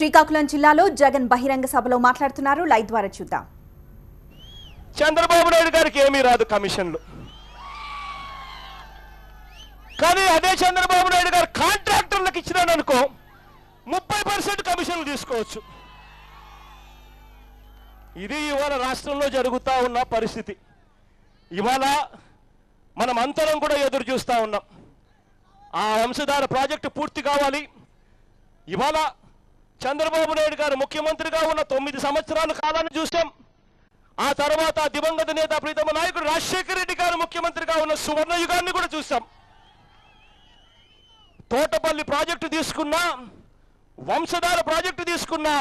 శ్రీకాకుళం జిల్లాలో జగన్ బహిరంగ సభలో మాట్లాడుతున్నారు. లైవ్ ద్వారా చూద్దాం. చంద్రబాబు నాయుడు గారికి ఏమీ రాదు కమిషన్లు, కానీ అదే చంద్రబాబు నాయుడు గారు కాంట్రాక్టర్లకు ఇచ్చినాడనుకో 30% కమిషన్లు తీసుకోవచ్చు. ఇది ఇవాళ రాష్ట్రంలో జరుగుతూ ఉన్న పరిస్థితి. ఇవాళ మనం అంతరం కూడా ఎదురు చూస్తూ ఉన్నాం. ఆ వంశధార ప్రాజెక్టు పూర్తి కావాలి. ఇవాళ చంద్రబాబు నాయుడు గారు ముఖ్యమంత్రిగా ఉన్న 9 సంవత్సరాల కాలాన్ని చూసాం. ఆ తర్వాత దివంగత నేత ప్రీతమ నాయకుడు రాజశేఖర రెడ్డి గారు ముఖ్యమంత్రిగా ఉన్న సువర్ణ యుగాన్ని కూడా చూసాం. తోటపల్లి ప్రాజెక్టు తీసుకున్నా, వంశధార ప్రాజెక్టు తీసుకున్నా,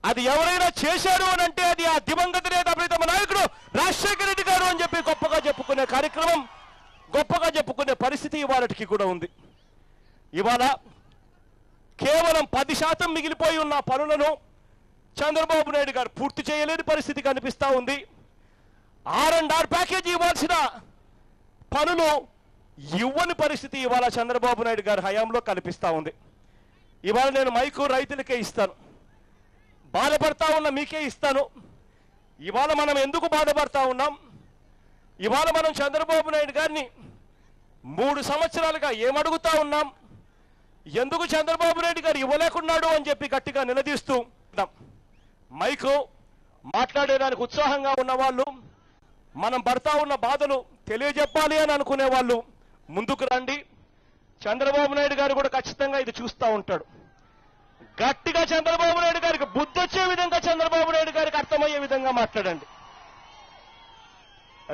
అది ఎవరైనా చేశారు అని అంటే అది ఆ దివంగత నేత ప్రీతమ నాయకుడు రాజశేఖర రెడ్డి గారు అని చెప్పి గొప్పగా చెప్పుకునే కార్యక్రమం, గొప్పగా చెప్పుకునే పరిస్థితి ఇవాళకి కూడా ఉంది. ఇవాళ కేవలం 10% మిగిలిపోయి ఉన్న పనులను చంద్రబాబు నాయుడు గారు పూర్తి చేయలేని పరిస్థితి కనిపిస్తూ ఉంది. R&R ప్యాకేజీ ఇవ్వాల్సిన పనులు ఇవ్వని పరిస్థితి ఇవాళ చంద్రబాబు నాయుడు గారి హయాంలో కనిపిస్తూ ఉంది. ఇవాళ నేను మైకు రైతులకే ఇస్తాను, బాధపడతా ఉన్న మీకే ఇస్తాను. ఇవాళ మనం ఎందుకు బాధపడతా ఉన్నాం? ఇవాళ మనం చంద్రబాబు నాయుడు గారిని 3 సంవత్సరాలుగా ఏమడుగుతా ఉన్నాం? ఎందుకు చంద్రబాబు నాయుడు గారు ఇవ్వలేకున్నాడు అని చెప్పి గట్టిగా నిలదీస్తూ ఉన్నాం. మైకు మాట్లాడేదానికి ఉత్సాహంగా ఉన్న వాళ్ళు, మనం పడతా ఉన్న బాధలు తెలియజెప్పాలి అని అనుకునే వాళ్ళు ముందుకు రండి. చంద్రబాబు నాయుడు గారు కూడా ఖచ్చితంగా ఇది చూస్తూ ఉంటాడు. గట్టిగా చంద్రబాబు నాయుడు గారికి బుద్ధొచ్చే విధంగా, చంద్రబాబు నాయుడు గారికి అర్థమయ్యే విధంగా మాట్లాడండి.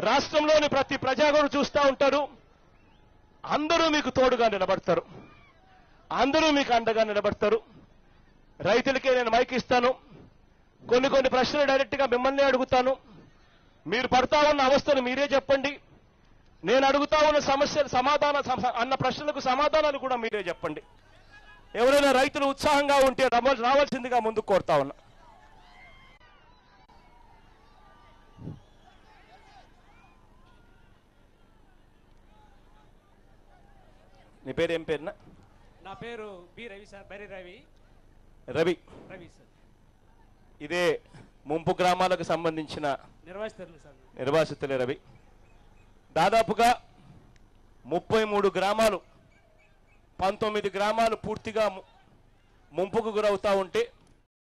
రాష్ట్రంలోని ప్రతి ప్రజాగోడు చూస్తూ ఉంటారు. అందరూ మీకు తోడుగా నిలబడతారు, అందరూ మీకు అండగా నిలబడతారు. రైతులకే నేను మైక్ ఇస్తాను. కొన్ని ప్రశ్నలు డైరెక్ట్గా మిమ్మల్ని అడుగుతాను. మీరు పడతా ఉన్న అవస్థను మీరే చెప్పండి. నేను అడుగుతా ఉన్న సమస్యలు అన్న ప్రశ్నలకు సమాధానాలు కూడా మీరే చెప్పండి. ఎవరైనా రైతులు ఉత్సాహంగా ఉంటే రావాల్సిందిగా ముందుకు కోరుతా ఉన్నా. నీ పేరు ఏం పేరునా? నా పేరు బి రవి సార్. బరి రవి. రవి రవి సార్. ఇదే ముంపు గ్రామాలకు సంబంధించిన నిర్వాసితులే రవి. దాదాపుగా 33 గ్రామాలు, 19 గ్రామాలు పూర్తిగా ముంపుకు గురవుతా ఉంటే